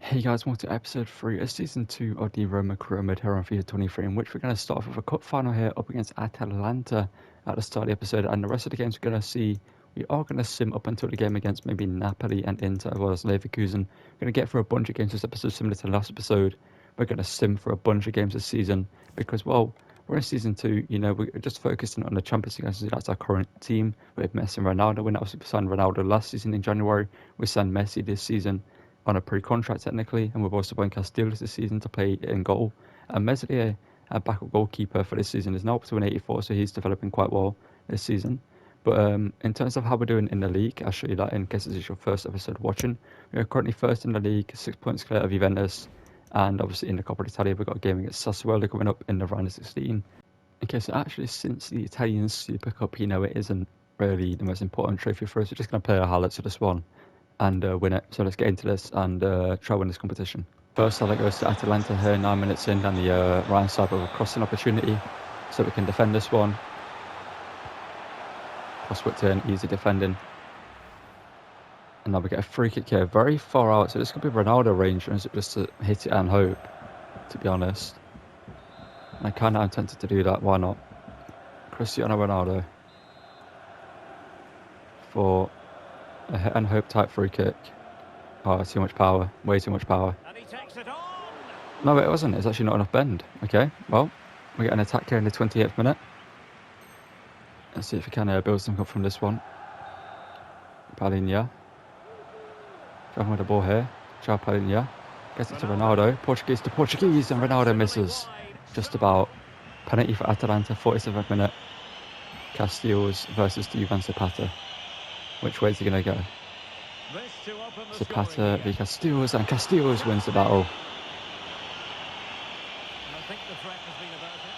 Hey guys, welcome to episode 3 of season 2 of the Roma career mode here on FIFA 23, in which we're going to start off with a cup final here up against Atalanta at the start of the episode, and the rest of the games we're going to see, we are going to sim up until the game against maybe Napoli and Inter as well as Leverkusen. We're going to get through a bunch of games this episode similar to the last episode. We're going to sim for a bunch of games this season because, well, we're in season 2, we're just focusing on the Champions League. That's our current team with Messi and Ronaldo. We obviously signed Ronaldo last season in January. We signed Messi this season on a pre-contract technically, and we've also bought Castellanos this season to play in goal. And Meslier, our backup goalkeeper for this season, is now up to an 84, so he's developing quite well this season. But in terms of how we're doing in the league, I'll show you that in case this is your first episode watching. We are currently first in the league, 6 points clear of Juventus, and obviously in the Coppa Italia we've got a game against Sassuolo coming up in the round of 16. Okay, so actually since the Italian SuperCup, it isn't really the most important trophy for us. We're just going to play our highlights for this one and win it. So let's get into this and try win this competition. First highlight goes to Atalanta here, 9 minutes in, and the right side with a crossing opportunity, so we can defend this one. Cross whipped in, easy defending. And now we get a free kick here, very far out, so this could be Ronaldo range, or is it just to hit it and hope, to be honest. I kind of tempted to do that, why not? Cristiano Ronaldo for a hit and hope type free kick. Oh, too much power. Way too much power. And he takes it on. No, it wasn't. It's actually not enough bend. Okay, well, we get an attack here in the 28th minute. Let's see if we can build something up from this one. Palinha. Driving with the ball here. João Palinha. Gets it to Ronaldo. Portuguese to Portuguese, and Ronaldo misses. Just about. Penalty for Atalanta, 47th minute. Castellanos versus Ivan Zapata. Which way is he going to go? Zapata v Castellanos, and Castellanos wins the battle.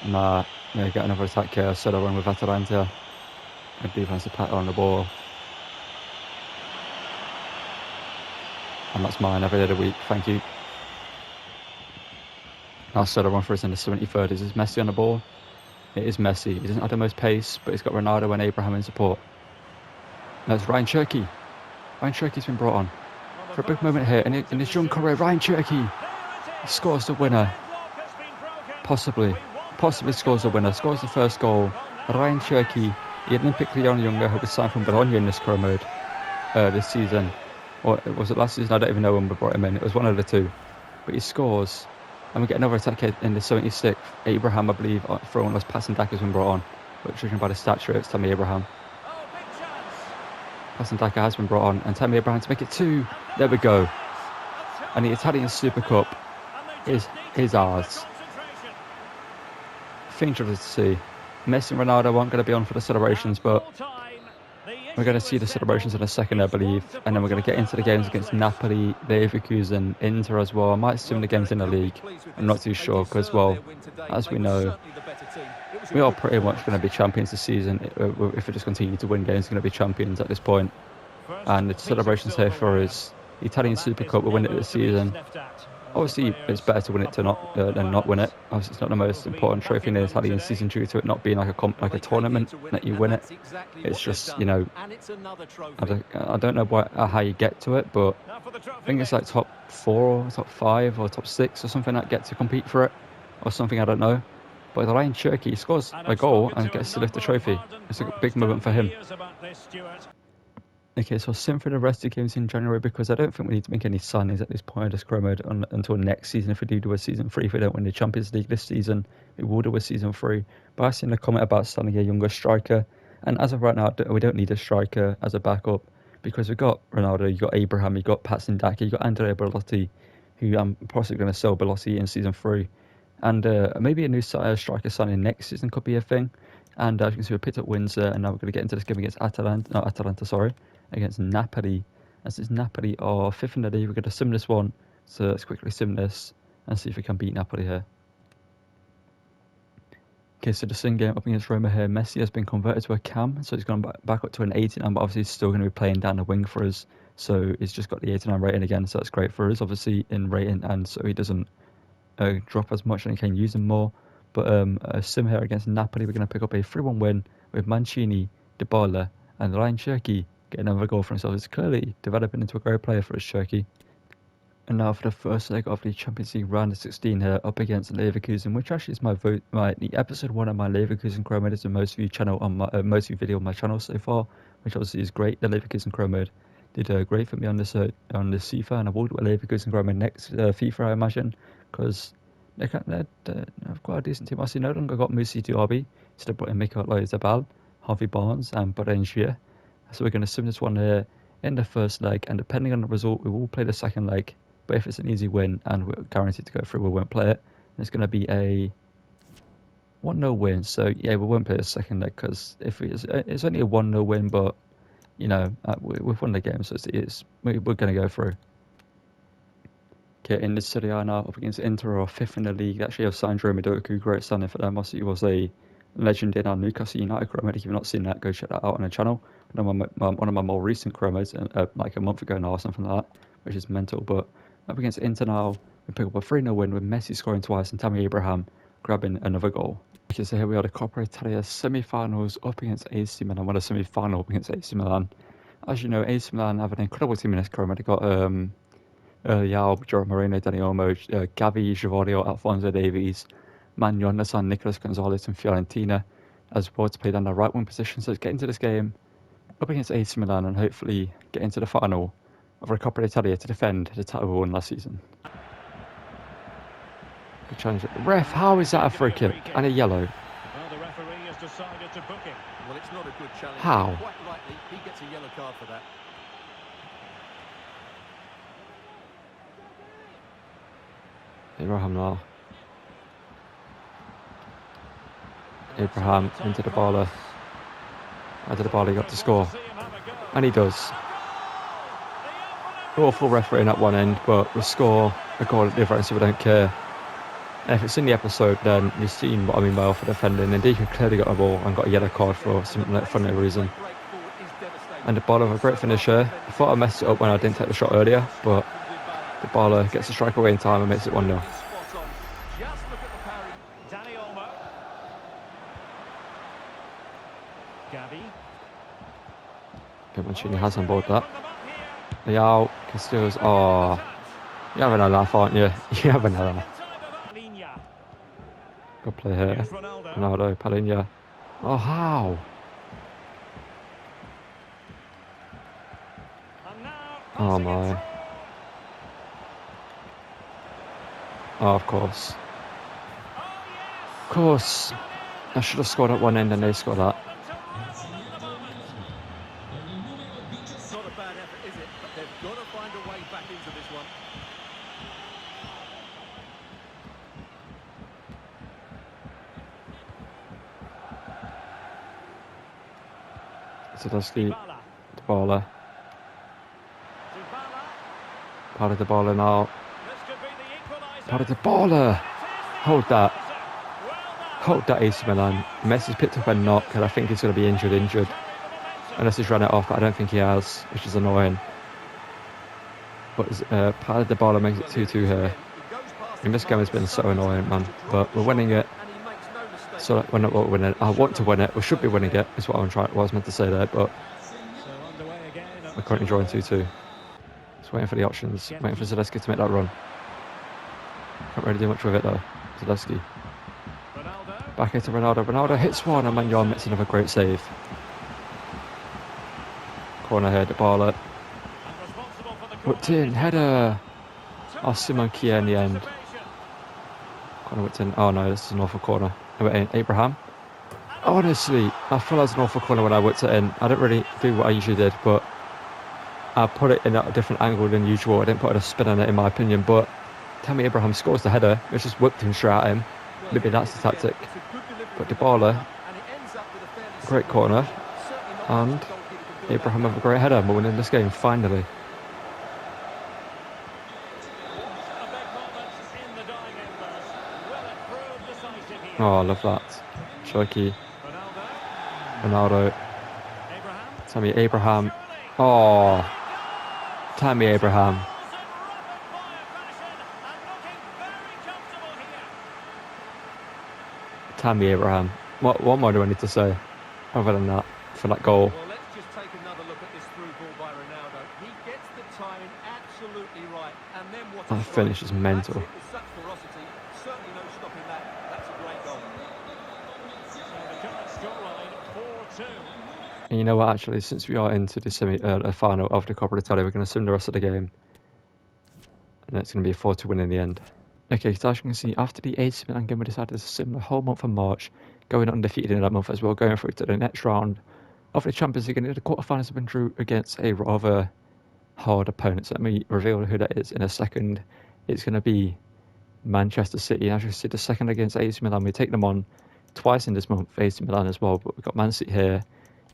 Nah, we get another attack here. So I run with Atalanta. And Ivan Zapata on the ball. And that's mine every day of the week, thank you. Now Soda run for us in the 73rd. Is Messi on the ball? It is Messi. He doesn't have the most pace, but he's got Ronaldo and Abraham in support. That's Ryan Cherky. Ryan Cherky's been brought on for a big moment here in his young career. Ryan Cherky scores the winner. Possibly scores the winner. Scores the first goal. Ryan Cherky, the Olympic Lyon younger who was signed from Bologna in this career mode this season. Or was it last season? I don't even know when we brought him in. It was one of the two. But he scores. And we get another attack here in the 76th. Abraham, I believe, throwing us passing Daka has been brought on. But judging by the stature, it's Tammy Abraham. Passing Daka has been brought on. And Tammy Abraham to make it 2. There we go. And the Italian Super Cup is ours. Interesting to see. Messi and Ronaldo aren't going to be on for the celebrations, but we're going to see the celebrations in a second, I believe. And then we're going to get into the games against Napoli, Leverkusen, Inter as well. I might assume the games in the league. I'm not too sure because, well, as we know, we are pretty much going to be champions this season. If we just continue to win games, we're going to be champions at this point. And the celebrations here for us, the Italian Super Cup, we'll win it this season. Obviously, it's better to win it than not win it. Obviously, it's not the most important trophy in the Italian season due to it not being like a tournament that you win it. It's just, I don't know how you get to it, but I think it's like top 4 or top 5 or top 6 or something that get to compete for it or something, I don't know. But the Ryan Cherky scores a goal and gets to lift the trophy. It's a big moment for him. Okay, so I'll sim for the rest of the games in January because I don't think we need to make any signings at this point of this career mode until next season. If we do a season 3, if we don't win the Champions League this season, we will do a season 3. But I've seen a comment about signing a younger striker. And as of right now, we don't need a striker as a backup because we've got Ronaldo, you've got Abraham, you've got Patson Daka, you've got Andrea Belotti, who I'm possibly going to sell Belotti in season 3. And maybe a new striker signing next season could be a thing. And as you can see, we picked up wins there, and now we're going to get into this game against against Napoli. As it's Napoli are 5th in the league, we're going to sim this one. So let's quickly sim this and see if we can beat Napoli here. Okay, so the sim game up against Roma here. Messi has been converted to a cam, so he's gone back up to an 89, but obviously he's still going to be playing down the wing for us. So he's just got the 89 rating again, so that's great for us, obviously, in rating, and so he doesn't drop as much and he can use him more. But a sim here against Napoli, we're going to pick up a 3-1 win with Mancini, Dybala, and Ryan Cherky get another goal for himself. He's clearly developing into a great player for his Cherky. And now for the first leg of the Champions League round of 16 here, up against Leverkusen, which actually is the episode 1 of my Leverkusen Chrome mode. Is the most viewed channel on my most viewed video on my channel so far, which obviously is great. The Leverkusen Chrome mode did great for me on this FIFA, and I will do a Leverkusen Chrome mode next FIFA, I imagine, because they've got a decent team. I see no longer got Musi Diaby, instead of putting Mikel Oyarzabal, Harvey Barnes, and Barengier. So we're going to sim this one here in the first leg, and depending on the result, we will play the second leg. But if it's an easy win and we're guaranteed to go through, we won't play it. It's going to be a 1-0 win. So yeah, we won't play the second leg because if it's only a 1-0 win, but you know we've won the game, so we're going to go through. Okay, in the Serie A now, up against Inter, or 5th in the league. Actually, I've signed Roma, great signing for them. He was a legend in our Newcastle United chroma. If you've not seen that, go check that out on the channel. One of my more recent chromas, like a month ago now or something like that, which is mental. But up against Inter now, we pick up a 3-0 win with Messi scoring twice and Tammy Abraham grabbing another goal. Okay, so here we are, the Coppa Italia semi-finals up against AC Milan. What a semi-final up against AC Milan. As you know, AC Milan have an incredible team in this chroma. They got Yao, Jordan Moreno, Dani Olmo, Gavi, Giovanni, Alphonso Davies, Magnon, Nassan, Nicolas Gonzalez, and Fiorentina as well to play down the right wing position. So let's get into this game up against AC Milan and hopefully get into the final of the Coppa Italia to defend the title we won last season. Good challenge. Ref, how is that a free kick and a yellow? Well, the referee has decided to book it. Well, it's not a good challenge. How? Quite likely, he gets a yellow card for that. Abraham now. Abraham into the baller. Into the baller, he got to score. And he does. Awful referee in that one end, but we score a goal at the other end, so we don't care. And if it's in the episode, then you've seen what I mean by awful defending. And Deacon clearly got a ball and got a yellow card for no reason. And the baller, a great finisher. I thought I messed it up when I didn't take the shot earlier, but the baller gets a strike away in time and makes it 1-0. Mancini has on board that. Yao, Castillo's. Oh, you're having a laugh, aren't you? You're having a laugh. Good play here. Ronaldo, Palinha. Oh, how? Oh, my. Oh, of course. Of course. I should have scored at one end and they scored that. Not a bad effort, is it? But they've got to find a way back into this one. Sadowski, Dybala. Part of the baller now. Part of the baller. Hold that. Hold that, AC Milan. Messi's picked up a knock and I think he's going to be injured. Unless he's run it off, but I don't think he has, which is annoying. But part of the baller makes it 2-2 here. I mean, this game has been so annoying, man. But we're winning it. So we're not winning it. I want to win it. We should be winning it. Is what I was meant to say there. But we're currently drawing 2-2. Just waiting for the options. Waiting for Zaleski to make that run. Can't really do much with it though. Zaleski. Back into Ronaldo. Ronaldo hits one and Magnon makes another great save. Corner here, Dybala. Whipped in, header. Oh, Simon Kier in the end. Corner whipped in. Oh no, this is an awful corner. Abraham. Honestly, I feel like it was an awful corner when I whipped it in. I didn't really do what I usually did, but I put it in at a different angle than usual. I didn't put a spin on it, in my opinion, but Tammy Abraham scores the header. It's just whipped him straight at him. Maybe that's the tactic. But Dybala, great corner, and Abraham have a great header. We're winning this game, finally. Oh, I love that. Cherky, Ronaldo, Tammy Abraham. Oh, Tammy Abraham. Tammy Abraham. What more do I need to say other than that for that goal? Well, let's just take another look at this through ball by Ronaldo. He gets the timing absolutely right, and then what finish is mental. With such ferocity, certainly no stopping that. That's a great goal. So the current scoreline 4-2. And you know what, actually, since we are into the final of the Coppa Italia, we're going to sim the rest of the game. And it's going to be a 4-2 win in the end. Okay, so as you can see, after the AC Milan game, we decided to sim the whole month of March, going undefeated in that month as well, going through to the next round of the Champions League. And the quarterfinals have been drew against a rather hard opponent. So let me reveal who that is in a second. It's going to be Manchester City. As you can see, the second against AC Milan, we take them on twice in this month, AC Milan as well. But we've got Man City here,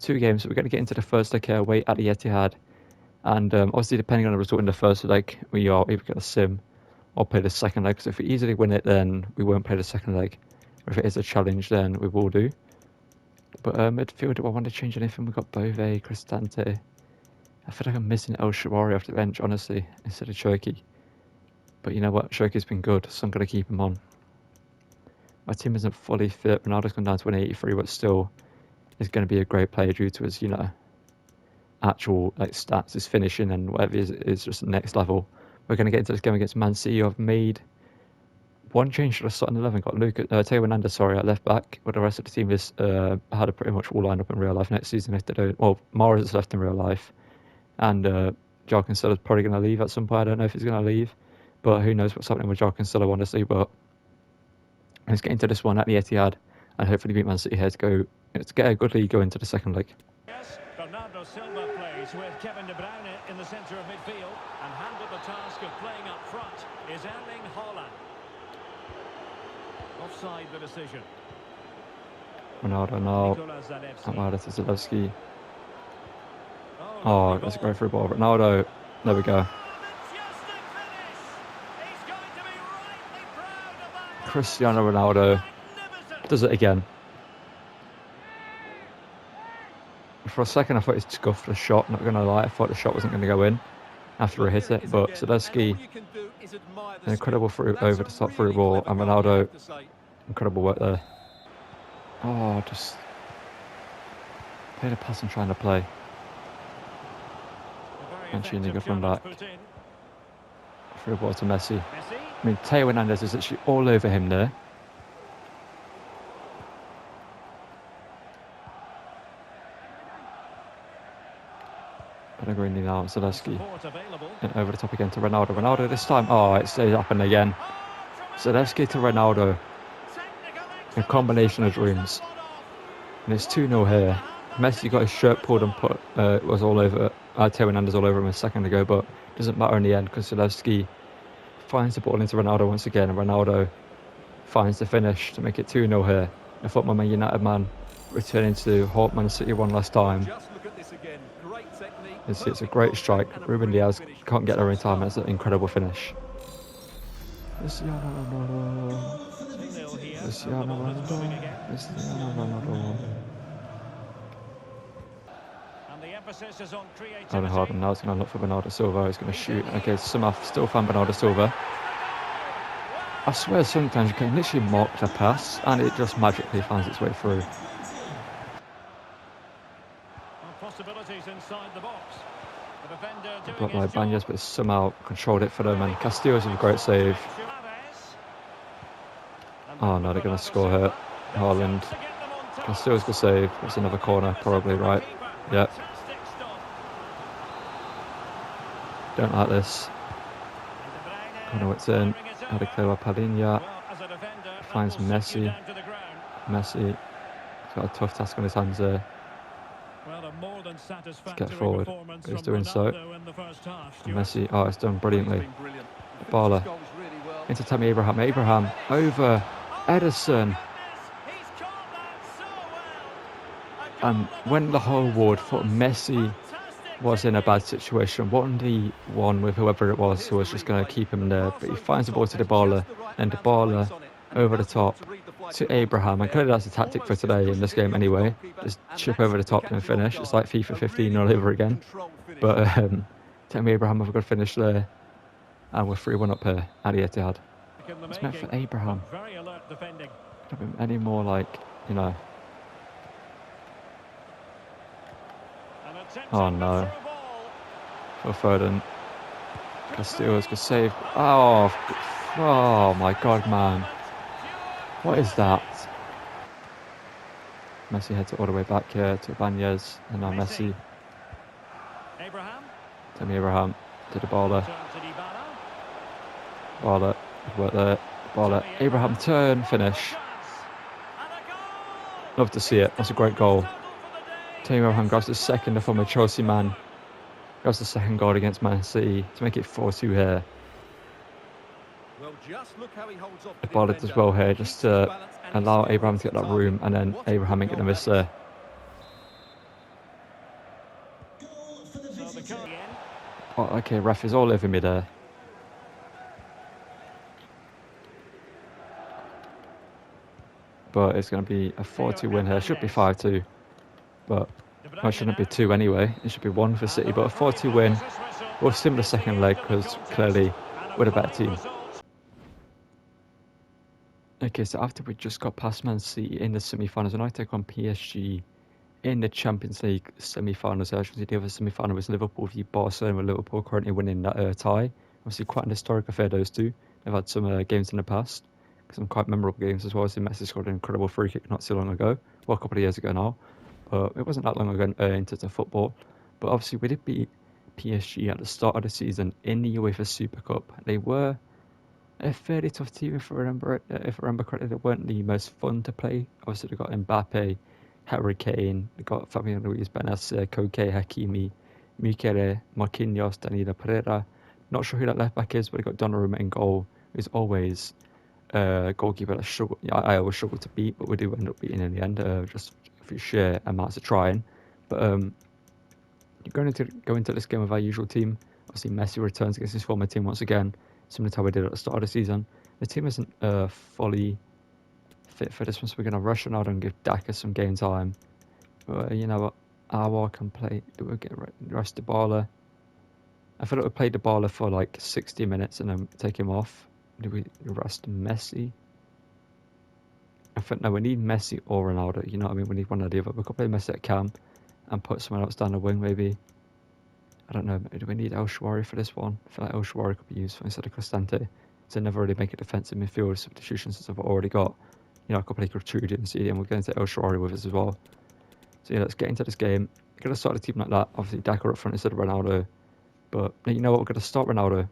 2 games. So we're going to get into the first leg here, away at the Etihad. And obviously, depending on the result in the first leg, we are either going to sim or play the second leg. So if we easily win it, then we won't play the second leg. Or if it is a challenge, then we will do. But midfield, do I want to change anything? We've got Bove, Cristante. I feel like I'm missing El Shaarawy off the bench, honestly, instead of Cherki. But you know what? Cherki's been good, so I'm going to keep him on. My team isn't fully fit. Ronaldo's gone down to an 83, but still is going to be a great player due to his, you know, actual like stats, his finishing and whatever is just the next level. We're going to get into this game against Man City. I've made one change to the starting 11. Got Teo Hernandez, at left back. But the rest of the team is had a pretty much all lined up in real life next season if they don't. Well, Morris is left in real life, and Joao Cancelo's probably going to leave at some point. I don't know if he's going to leave, but who knows what's happening with Joao Cancelo, honestly. But let's get into this one at the Etihad and hopefully beat Man City here to get a good lead go into the second leg. Yes, Bernardo Silva plays with Kevin De Bruyne in the centre of midfield, and handled the task of playing up front is Erling Haaland. Offside the decision. Ronaldo now. Nikola Zalewski. Amada to Zalewski. Oh, that's a great free ball. Ronaldo. There we go. Cristiano Ronaldo does it again. For a second, I thought he scuffed the shot. Not going to lie, I thought the shot wasn't going to go in after he hit it. But Zalewski, an incredible over the top through ball, and Ronaldo, incredible work there. Oh, just play the pass I'm trying to play. Mancini good from back. Through ball to Messi. I mean, Teo Hernandez is actually all over him there. Pellegrini now, Zalewski. And over the top again to Ronaldo. Ronaldo this time. Oh, it stays up and again. Zalewski to Ronaldo. A combination of dreams. And it's 2-0 here. Messi got his shirt pulled and was all over. Teo Hernandez all over him a second ago, but it doesn't matter in the end because Zalewski finds the ball into Ronaldo once again, and Ronaldo finds the finish to make it 2-0 here. I thought my Man United man returning to haunt Man City one last time. It's a great strike. Ruben Diaz can't get there in time. It's an incredible finish. Cristiano Ronaldo. Cristiano Ronaldo. Cristiano Ronaldo. Ronaldo Harden now is going to look for Bernardo Silva. He's going to shoot. Okay, somehow still find Bernardo Silva. I swear sometimes you can literally mark the pass and it just magically finds its way through. Possibilities inside the box. The defender Blocked by Banez, but somehow controlled it for them. And Castillo's a great save. Oh no, they're going to score here. Haaland. Castillo's good save. It's another corner, probably, right? Yep. Don't like this. Corner it's in. Had a clear by Padinha. Finds Messi. Messi. He's got a tough task on his hands there. Let's get forward. But he's doing so. And Messi, oh, it's done brilliantly. Bala. Into Tammy Abraham. Abraham over Ederson. And when the whole world thought Messi was in a bad situation, 1v1 with whoever it was who was just going to keep him there, but he finds the ball to Dybala, and Dybala over the top to Abraham, and clearly that's a tactic for today in this game anyway, just chip over the top and finish. It's like FIFA 15 all over again, but Tammy Abraham have a good finish there, and we're 3-1 up here at the Etihad. It's meant for Abraham. Could have been any more like, you know. Oh no. For Foden. Castillo's good save. Oh my God, man. What is that? Messi heads it all the way back here to Ibanez, and now Messi. Abraham. Tammy Abraham to the baller. Turn to Dybala. Baller, good work there. Baller, Abraham turn, finish. Chance. And a goal. Love to see it. That's a great goal. Total for the day. Tammy Abraham grabs the second, the former Chelsea man. Grabs the second goal against Man City to make it 4-2 here. Well, just look how he holds off the Baller defender. does well here, Keeps just his to balance and he allow still Abraham to get finds that the room, target. and then What a Abraham good ain't gonna goal miss that there. So the goal again. Oh, okay, ref is all over me there. But it's going to be a 4-2 win here. Should be 5-2. But well, it shouldn't be 2 anyway. It should be 1 for City. But a 4-2 win. We'll sim the second leg because clearly we're the better team. Okay, so after we just got past Man City in the semi-finals, and I take on PSG in the Champions League semi-finals. As you can see, the other semi-final was Liverpool v Barcelona, with Liverpool currently winning that tie. Obviously, quite an historic affair, those two. They've had some games in the past, some quite memorable games as well. So Messi scored an incredible free kick not so long ago, well, a couple of years ago now, but it wasn't that long ago in terms of football. But obviously, we did beat PSG at the start of the season in the UEFA SuperCup. They were a fairly tough team, if I remember correctly. They weren't the most fun to play. Obviously, they got Mbappe, Harry Kane, they got Fabian Ruiz, Benacer, Koke, Hakimi, Michele, Marquinhos, Danilo Pereira. Not sure who that left back is, but they got Donnarumma in goal, who's always goalkeeper that I always struggle to beat, but we do end up beating in the end, just for sheer amounts of trying. But going into this game with our usual team. Obviously, Messi returns against his former team once again, similar to how we did at the start of the season. The team isn't fully fit for this one, so we're going to rush Ronaldo and give Daka some game time. But you know what? Aouar can play. We'll get rest Dybala. I feel like we played Dybala for like 60 minutes and then take him off. Do we rest Messi? I think no, we need Messi or Ronaldo. You know what I mean? We need one or the other. We could play Messi at cam and put someone else down the wing, maybe. I don't know. Do we need El Shaarawy for this one? I feel like El Shaarawy could be useful instead of Cristante to never really make a defensive midfield substitution since I've already got, you know, I could play Gertrude and see, and we're going to take El Shaarawy with us as well. So yeah, let's get into this game. We're going to start the team like that. Obviously, Daka up front instead of Ronaldo. But you know what? We're going to start Ronaldo.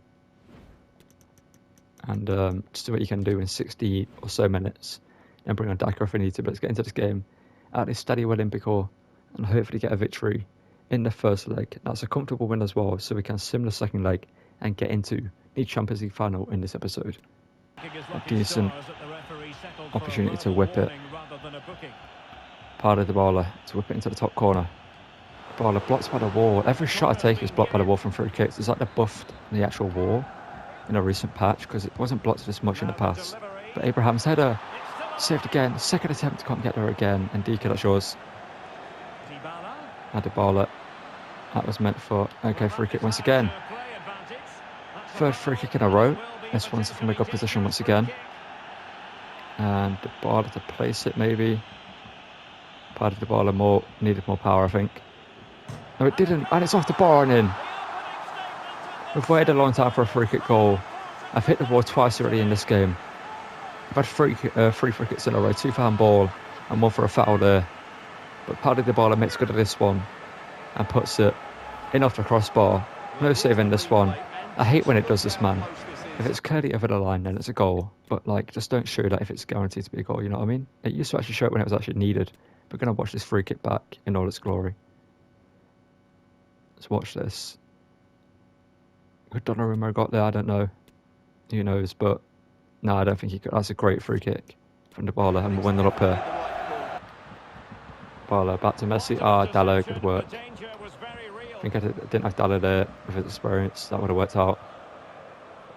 And just do what you can do in 60 or so minutes. And bring on Daka if we need to. But let's get into this game at the Stadio Olimpico and hopefully get a victory in the first leg. That's a comfortable win as well, so we can sim the second leg and get into the Champions League final in this episode. A decent opportunity to whip it. Part of the Dybala to whip it into the top corner. Dybala blocked by the wall. Every shot I take is blocked by the wall from free kicks. It's like they buffed the actual wall in a recent patch because it wasn't blocked this much in the past. But Abraham's header saved again. Second attempt, can't get there again. And Dika, that's yours. And Dybala. That was meant for. Okay, free kick once again. Third free kick in a row. This one's from a good position once again. And Dybala to place it maybe. Part of Dybala needed more power, I think. No, it didn't. And it's off the bar and in. We've waited a long time for a free kick goal. I've hit the ball twice already in this game. I've had three free kicks in a row, 2 for handball and 1 for a foul there. But Paddy Dybala makes good of this one and puts it in off the crossbar. No saving this one. I hate when it does this, man. If it's clearly over the line, then it's a goal. But like, just don't show that if it's guaranteed to be a goal. You know what I mean? It used to actually show it when it was actually needed. We're gonna watch this free kick back in all its glory. Let's watch this. Could Donnarumma got there? I don't know. Who knows? But no, I don't think he could. That's a great free kick from Dybala, and we'll win it up here. Dybala back to Messi. Dallo, good work. I think I didn't have Dallo there with his experience. That would have worked out.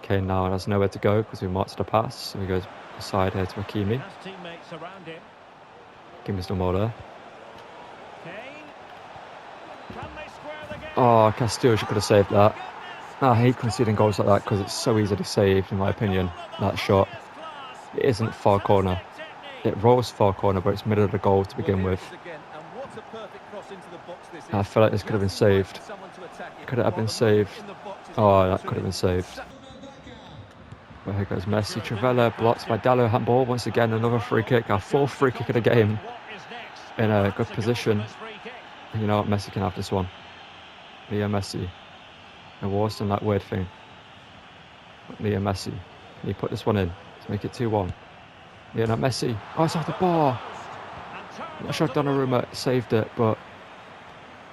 Okay, now there's nowhere to go because we marked the pass. So he goes aside here to Hakimi. Hakimi's done well there. Oh, Castillo could have saved that. I hate conceding goals like that because it's so easily saved, in my opinion, that shot. It isn't far corner. It rolls far corner, but it's middle of the goal to begin with. I feel like this could have been saved. Could it have been saved? Oh, that could have been saved. But here goes Messi. Trivela blocked by Dallo. Handball once again. Another free kick. Our fourth free kick of the game. In a good position. You know what? Messi can have this one. Leo Messi. And worse than that weird thing. But Leo Messi. Can he put this one in to make it 2-1? Yeah, not Messi. Oh, it's off the bar. I'm not sure Donnarumma saved it, but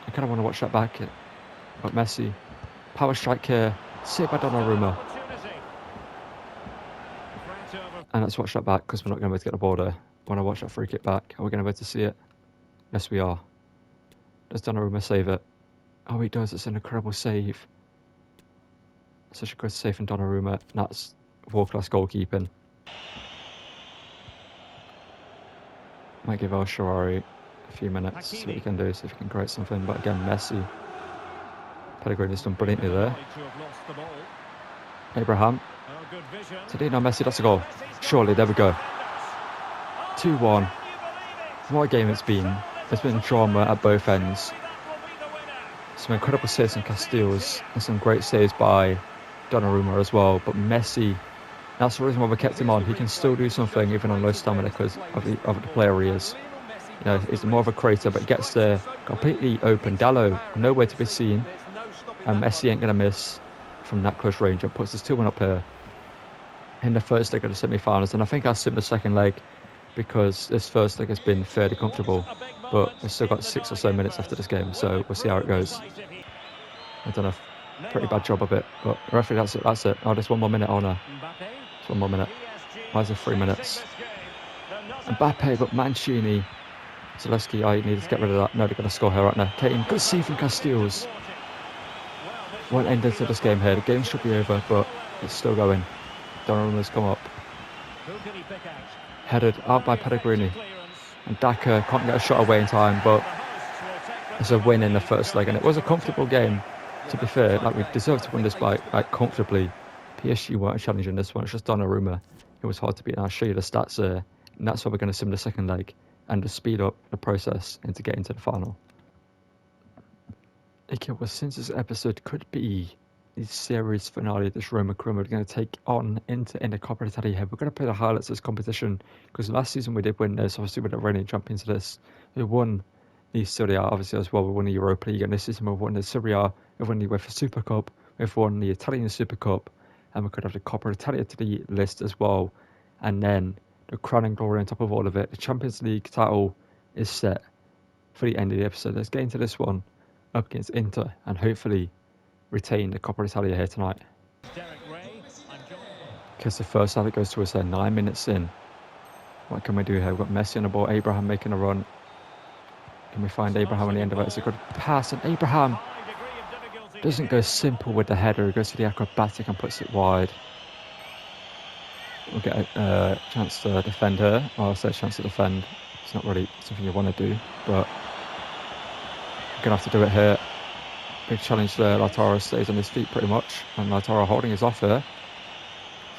I kind of want to watch that back. But Messi. Power strike here. Saved by Donnarumma. And let's watch that back because we're not going to be able to get the ball there. I want to watch that free kick back. Are we going to be able to see it? Yes, we are. Does Donnarumma save it? Oh, he does. It's an incredible save. Such a good save from Donnarumma. That's world-class goalkeeping. Might give El Shaarawy a few minutes, see what he can do, see if he can create something. But again, Messi. Pellegrini's done brilliantly there. Abraham. Tadino Messi, that's a goal. Surely, there we go. 2-1. What a game it's been. There's been drama at both ends. Some incredible saves from Casteels and some great saves by Donnarumma as well. But Messi, that's the reason why we kept him on. He can still do something even on low stamina because of the player he is. You know, he's more of a creator, but he gets there completely open. Dallo, nowhere to be seen. And Messi ain't going to miss from that close range and puts us 2-1 up here in the first leg of the semi-finals. And I think I'll sim the second leg because this first leg has been fairly comfortable. But we've still got 6 or so minutes after this game, so we'll see how it goes. I've done a pretty bad job of it, but referee, that's it. Oh, there's 1 more minute. Oh no, it's 1 more minute. Why is there 3 minutes? Mbappe, but Mancini. Zalewski, I needed to get rid of that. No, they're going to score here right now. Kane, good save from Casteels. Won't end into this game here. The game should be over, but it's still going. Donnarumma's come up. Headed out by Pellegrini. And Daka can't get a shot away in time, but it's a win in the first leg. And it was a comfortable game, to be fair. Like, we deserved to win this by comfortably. PSG weren't challenging this one. It's just Donnarumma. It was hard to beat. And I'll show you the stats there. And that's why we're going to sim the second leg and to speed up the process into getting to the final. Okay, well, since this episode could be the series finale of this Roma Roma, we're going to take on in the Coppa Italia here. We're going to play the highlights of this competition because last season we did win this. Obviously, we're the reigning champions of this. We won the Serie A, obviously, as well. We won the Europa League, and this season we've won the Serie A. We've won the UEFA SuperCup. We've won the Italian SuperCup, and we could have the Coppa Italia to the list as well. And then the crowning glory on top of all of it, the Champions League title is set for the end of the episode. Let's get into this one up against Inter and hopefully retain the Coppa Italia here tonight. Because the first half it goes to us there, 9 minutes in. What can we do here? We've got Messi on the ball, Abraham making a run. Can we find Abraham on the end of it? It's a good pass, and Abraham doesn't go simple with the header. He goes to the acrobatic and puts it wide. We'll get a chance to defend here. Well, I'll say a chance to defend. It's not really something you want to do, but we're going to have to do it here. Big challenge there. Lautaro stays on his feet pretty much, and Lautaro holding his off here.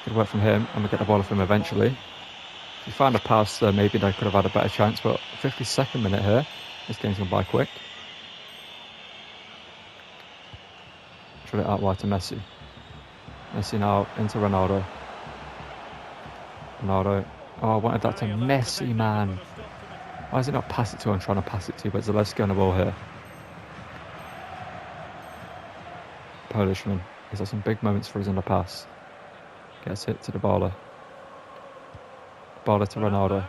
Good work from him, and we'll get the ball off him eventually. If he found a pass there, maybe they could have had a better chance, but 52nd minute here. This game's gone by quick. Drill it out wide to Messi. Messi now into Ronaldo. Ronaldo. Oh, I wanted that to Messi, man. Why is it not pass it to him? I'm trying to pass it to, but Zalewski on the ball here. Polishman. He's had some big moments for us in the pass. Gets hit to the baller. Baller to Ronaldo.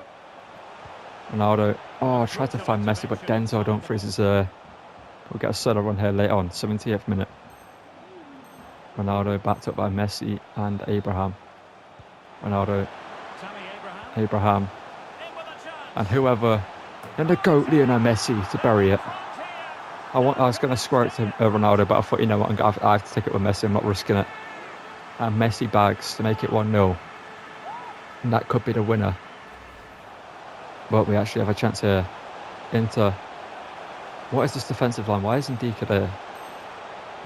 Ronaldo. Oh, tried to find Messi, but Denzo don't freeze his We'll get a solo run here later on, 70th minute. Ronaldo backed up by Messi and Abraham. Ronaldo. Abraham. And whoever. And the GOAT, Lionel Messi, to bury it. I was going to square it to Ronaldo, but I thought, you know what, I have to take it with Messi. I'm not risking it. And Messi bags to make it 1-0. And that could be the winner. But we actually have a chance here. Inter. What is this defensive line? Why isn't Dika there?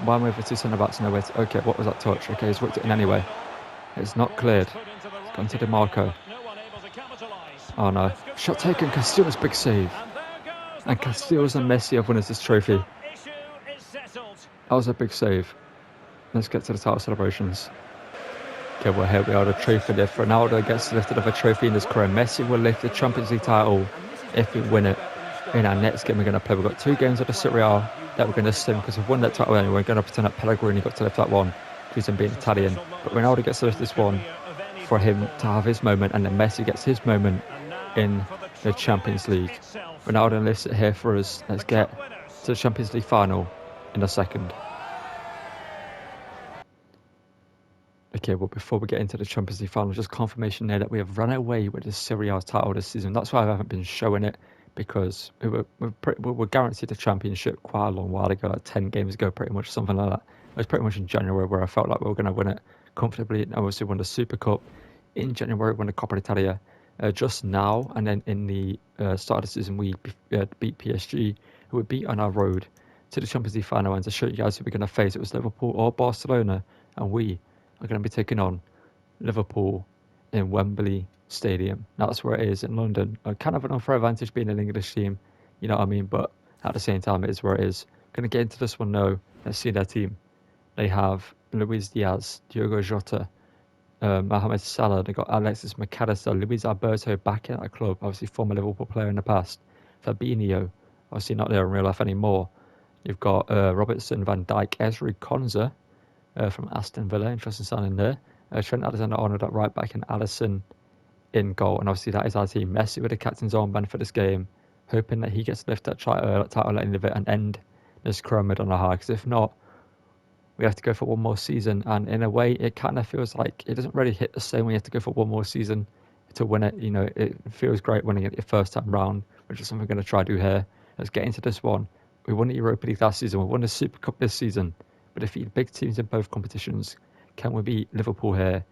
Why am I with 2 centre-backs nowhere to... Okay, what was that touch? Okay, he's whipped it in anyway. It's not cleared. It's gone to DeMarco. Oh no. Shot taken. Casteels, big save. And Casteels and Messi have won us this trophy. That was a big save. Let's get to the title celebrations. Okay, well, here we are, the trophy lift. Ronaldo gets lifted of a trophy in his career. Messi will lift the Champions League title if we win it. In our next game we're going to play, we've got 2 games of the Serie A that we're going to sim because we've won that title anyway. We're going to pretend that Pellegrini got to lift that one because he's being Italian. But Ronaldo gets to lift this one for him to have his moment, and then Messi gets his moment in the Champions League. Ronaldo lifts it here for us. Let's get to the Champions League final in a second. Okay, well, before we get into the Champions League final, just confirmation there that we have run away with the Serie A title this season. That's why I haven't been showing it, because we were guaranteed the championship quite a long while ago, like 10 games ago, pretty much, something like that. It was pretty much in January where I felt like we were going to win it comfortably. And obviously won the SuperCup in January, won the Coppa Italia just now. And then in the start of the season, we beat PSG, who we beat on our road to the Champions League final. And to show you guys who we're going to face, it was Liverpool or Barcelona, and we are going to be taking on Liverpool in Wembley Stadium. Now, that's where it is in London. Kind of an unfair advantage being an English team, you know what I mean? But at the same time, it is where it is. Going to get into this one now. Let's see their team. They have Luis Diaz, Diogo Jota, Mohamed Salah. They got Alexis McAllister, Luis Alberto back in that club, obviously former Liverpool player in the past. Fabinho, obviously not there in real life anymore. You've got Robertson, Van Dijk, Ezri Konza from Aston Villa, interesting signing there. Trent Alexander-Arnold at right back and Alisson in goal. And obviously that is our team. Messi with the captain's armband for this game, hoping that he gets to lift that title at the end of it and end this pyramid on a high. Because if not, we have to go for one more season. And in a way, it kind of feels like it doesn't really hit the same when you have to go for one more season to win it. You know, it feels great winning it your first time round, which is something we're going to try to do here. Let's get into this one. We won the Europa League last season. We won the Super Cup this season. We defeated big teams in both competitions. Can we beat Liverpool here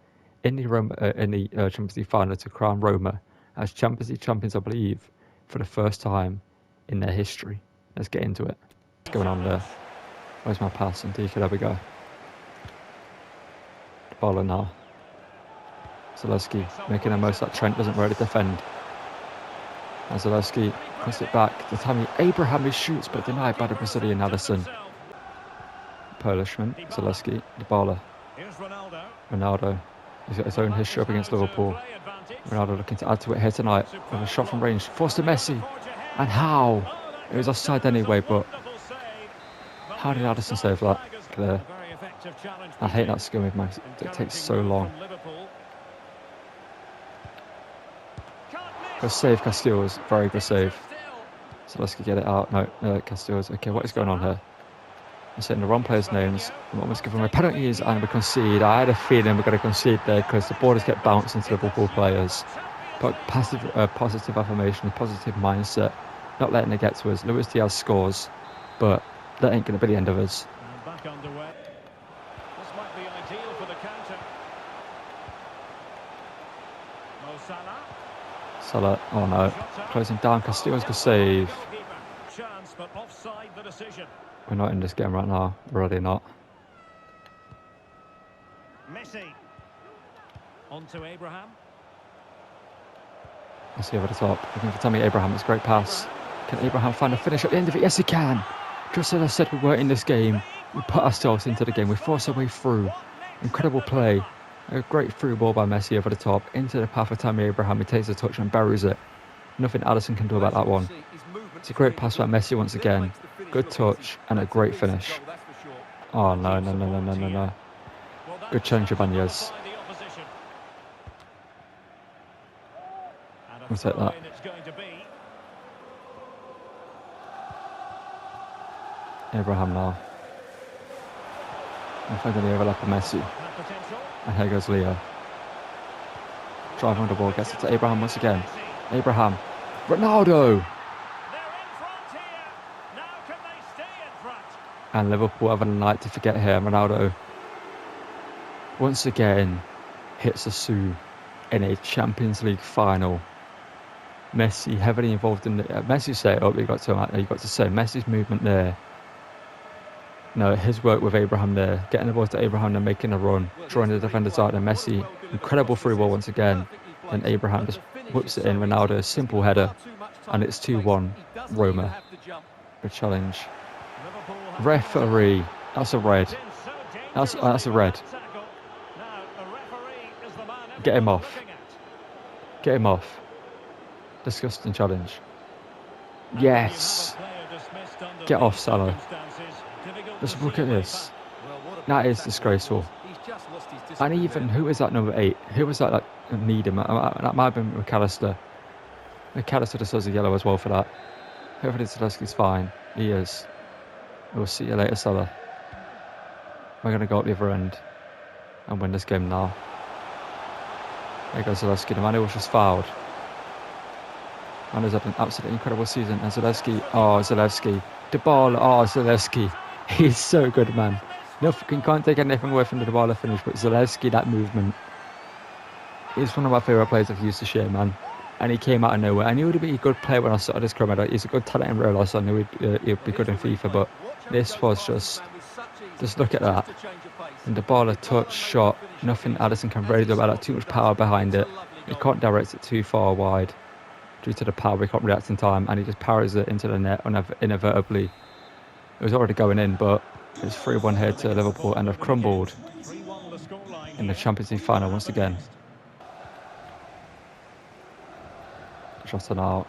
in the Champions League final to crown Roma as Champions League champions, I believe, for the first time in their history? Let's get into it. What's going on there? Where's my pass? Indeed, there we go. Baller now. Zalewski making the most that Trent doesn't really defend. And Zalewski puts it back. The time Abraham shoots, but denied by the Brazilian Alisson. Polishman, Zalewski, the baller. Ronaldo. He's got his own history up against Liverpool. Ronaldo looking to add to it here tonight with a shot from range. Forced to Messi. And how? It was offside anyway, but how did Addison save that? Clear. I hate that skill move, man. It takes so long. Good save, Casteels. Very good save. So let's get it out. No, Casteels. Okay, what is going on here? I'm saying the wrong players' names. I'm almost giving them penalties and we concede. I had a feeling we're going to concede there because the borders get bounced into Liverpool players. But positive affirmation, positive mindset, not letting it get to us. Luis Diaz scores, but that ain't going to be the end of us. Back underway. This might be ideal for the counter. Mo Salah. Salah, oh no, closing down. Casteels could save. Chance, but offside the decision. We're not in this game right now. We're really not. Messi. On to Abraham. Let's see over the top. Looking for Tammy Abraham. It's a great pass. Can Abraham find a finish at the end of it? Yes, he can. Just as I said, we were in this game. We put ourselves into the game. We forced our way through. Incredible play. A great through ball by Messi over the top. Into the path of Tammy Abraham. He takes the touch and buries it. Nothing Alisson can do about that one. It's a great pass by Messi once again. Good touch and a great finish. Oh, no. Good challenge, Ibanez. We'll take that. Abraham now. And finding the overlap of Messi. And here goes Leo. Driving on the ball, gets it to Abraham once again. Abraham. Ronaldo! And Liverpool having a night to forget here. Ronaldo once again hits a Sue in a Champions League final. Messi heavily involved in the Messi setup. You got to say Messi's movement there. No, his work with Abraham there, getting the ball to Abraham and making a run, drawing the defenders out. And Messi, incredible through ball once again. And Abraham just whips it in. Ronaldo, simple header, and it's 2-1 Roma. Good challenge. Referee, that's a red. That's a red. Get him off. Get him off. Disgusting challenge. Yes. Get off, Salah. Just look at this. That is disgraceful. And even, who is that number 8? Who was that Needham? That might have been McAllister. McAllister just has a yellow as well for that. Hopefully Zalewski's fine. He is. We'll see you later, Salah. We're going to go up the other end and win this game now. There goes Zalewski. The man who was just fouled. And has had an absolutely incredible season. And Zalewski. Dybala, Zalewski. He's so good, man. Nothing, can't take anything away from the Dybala finish, but Zalewski, that movement, he's one of my favourite players I've used this year, man. And he came out of nowhere. I knew he'd be a good player when I started his career. He's a good talent in real life, so I knew he'd be good in FIFA, but this was just look at that. And Dybala touch, shot, nothing Alisson can really do about that. Too much power behind it. He can't direct it too far wide due to the power. He can't react in time, and he just powers it into the net inevitably. It was already going in, but it's 3-1 here to Liverpool, and have crumbled in the Champions League final once again. Shot out.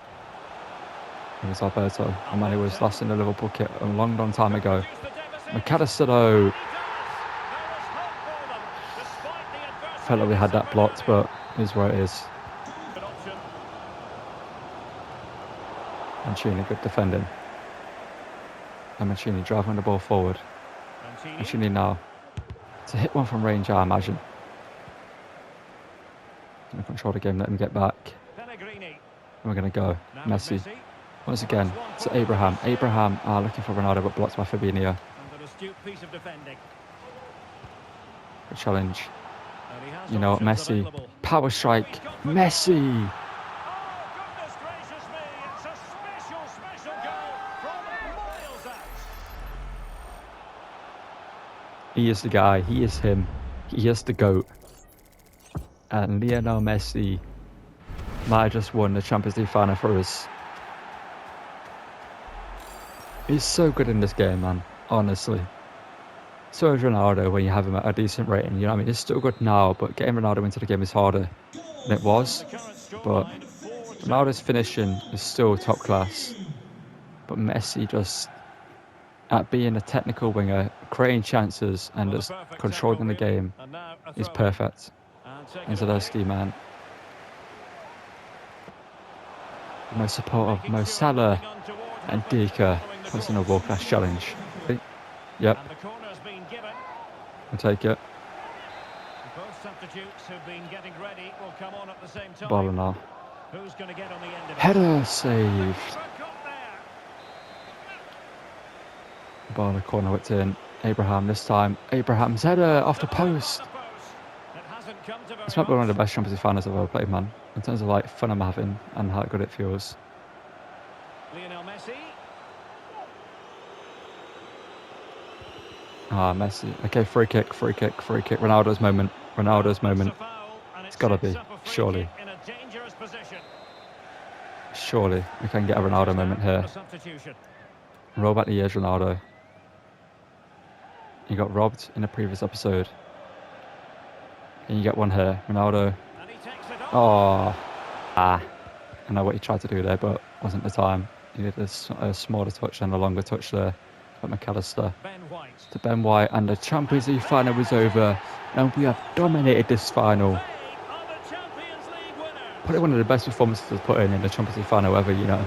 It was Alberto. A man who was last in the Liverpool kit a long, long time ago. McAllister, though. Felt like we had that blocked, but it is where it is. Mancini, good defending. And Mancini driving the ball forward. Mancini now. It's a hit one from range, I imagine. Going to control the game, let him get back. And we're going to go. Messi. Once again, to Abraham. Abraham looking for Ronaldo, but blocked by Fabinho. Good challenge. You know what, Messi. Power strike. Messi! He is the guy. He is him. He is the GOAT. And Lionel Messi might have just won the Champions League final for us. He's so good in this game, man. Honestly. So is Ronaldo when you have him at a decent rating. You know what I mean? He's still good now, but getting Ronaldo into the game is harder than it was. But Ronaldo's finishing is still top class. But Messi just, at being a technical winger, creating chances and just controlling the game, is perfect. And Zalewski, man. Mo support of Mo Salah and Dika puts in a world-class challenge. Yep. I'll take it. Baller now. Header saved. Baller corner whipped in. Abraham this time. Abraham's header off the post. This might be one of the best Champions League finals I've ever played, man. In terms of like fun I'm having and how good it feels. Lionel Messi. Messi. Okay, free kick. Ronaldo's moment. It's gotta be. Surely. Surely we can get a Ronaldo moment here. Roll back the years, Ronaldo. You got robbed in a previous episode. And you get one here. Ronaldo. I know what he tried to do there, but wasn't the time. He did a smaller touch and a longer touch there. But McAllister to Ben White, and the Champions League final was over, and we have dominated this final. Probably one of the best performances I've put in the Champions League final ever, you know.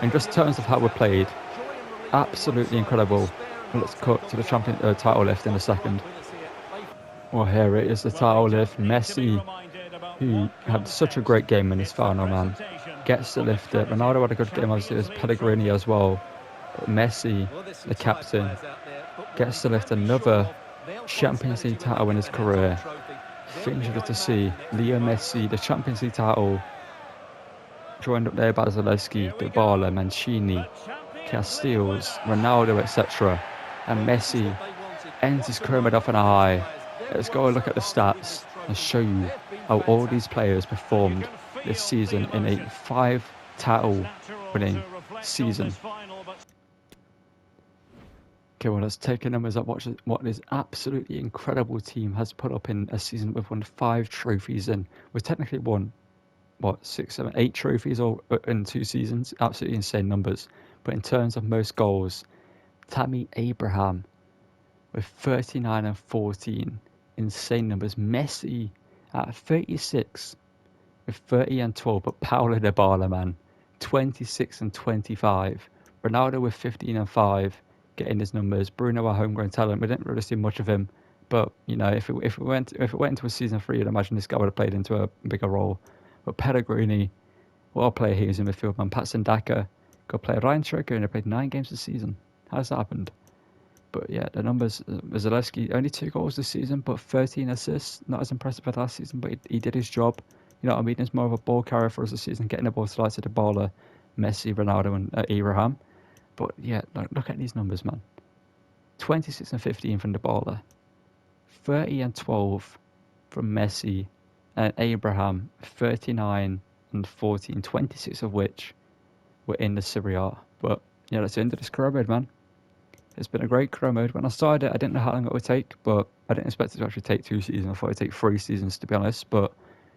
In just terms of how we played, absolutely incredible. Let's cut to the title lift in a second. Well, here it is, the title lift. Messi, who had such a great game in this final, man, gets to lift it. Ronaldo had a good game, obviously. There's Pellegrini as well. But Messi, the captain, gets to lift another Champions League title in his career. Interesting to see Leo Messi, the Champions League title, joined up there by Zalewski, Dybala, Mancini, Castells, Ronaldo, etc. And Messi ends his career off on a high. Let's go and look at the stats and show you how all these players performed this season in a 5-title winning season. Okay, well, let's take a numbers up. Watch what this absolutely incredible team has put up in a season. We've won 5 trophies, and we've technically won, what, 6, 7, 8 trophies all in 2 seasons. Absolutely insane numbers. But in terms of most goals, Tammy Abraham with 39 and 14. Insane numbers. Messi at 36 with 30 and 12. But Paulo Dybala, man, 26 and 25. Ronaldo with 15 and 5, getting his numbers. Bruno, our homegrown talent, we didn't really see much of him. But, you know, if it went into a season 3, I'd imagine this guy would have played into a bigger role. But Pellegrini, what a player he is in midfield, man. Patson Daka, good player. Ryan Striker only played 9 games this season. How's that happened? But yeah, the numbers, Zalewski, only 2 goals this season, but 13 assists. Not as impressive as last season, but he did his job. You know what I mean? He's more of a ball carrier for us this season, getting the ball to like Dybala, Messi, Ronaldo, and Abraham. But yeah, look at these numbers, man. 26 and 15 from Dybala, 30 and 12 from Messi, and Abraham, 39 and 14, 26 of which were in the Serie A. But yeah, that's the end of this career mode, man. It's been a great career mode. When I started it, I didn't know how long it would take, but I didn't expect it to actually take 2 seasons. I thought it'd take 3 seasons, to be honest. But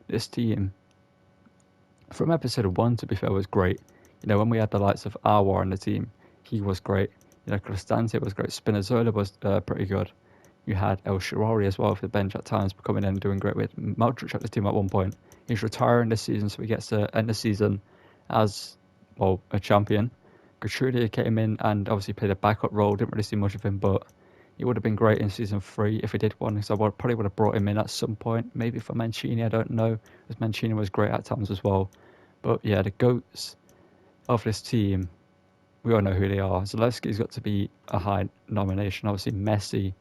this team, from episode 1, to be fair, was great. You know, when we had the likes of Arwar on the team, he was great. You know, Cristante was great. Spinazzola was pretty good. You had El Shaarawy as well for the bench at times, coming in and doing great with Modric at the team at one point. He's retiring this season, so he gets to end the season as, well, a champion. Gattuso came in and obviously played a backup role. Didn't really see much of him, but he would have been great in season 3 if he did one. So I probably would have brought him in at some point, maybe for Mancini. I don't know, because Mancini was great at times as well. But yeah, the goats of this team, we all know who they are. Zalewski's got to be a high nomination. Obviously, Messi.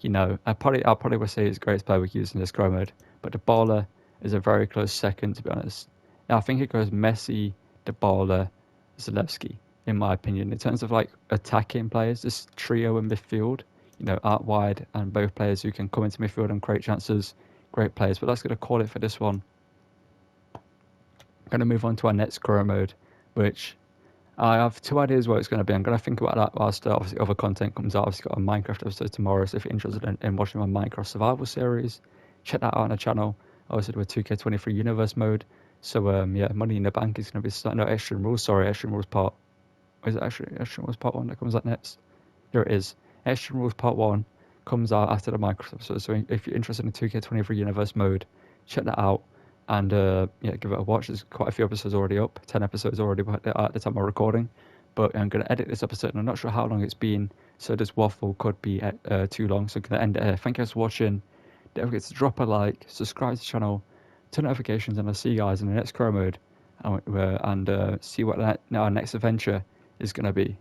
You know, I probably would say he's the greatest player we've used in this career mode. But Dybala is a very close second, to be honest. Now, I think it goes Messi, Dybala, Zalewski, in my opinion. In terms of like attacking players, this trio in midfield, you know, out wide and both players who can come into midfield and create chances, great players. But that's going to call it for this one. I'm going to move on to our next career mode, which I have 2 ideas what it's going to be. I'm going to think about that whilst obviously other content comes out. I've got a Minecraft episode tomorrow, so if you're interested in watching my Minecraft survival series, check that out on the channel. I also do a 2K23 universe mode. So yeah, Money in the Bank is going to be starting. No, Extreme Rules. Sorry, Extreme Rules part. Is it actually Extreme Rules Part 1 that comes out next? There it is. Extreme Rules Part 1 comes out after the Minecraft episode. So if you're interested in 2K23 universe mode, check that out. And yeah, give it a watch. There's quite a few episodes already up. 10 episodes already at the time of recording. But I'm going to edit this episode, and I'm not sure how long it's been. So this waffle could be too long. So I'm going to end it here. Thank you guys for watching. Don't forget to drop a like, subscribe to the channel, turn notifications, and I'll see you guys in the next career mode. And see what our next adventure is going to be.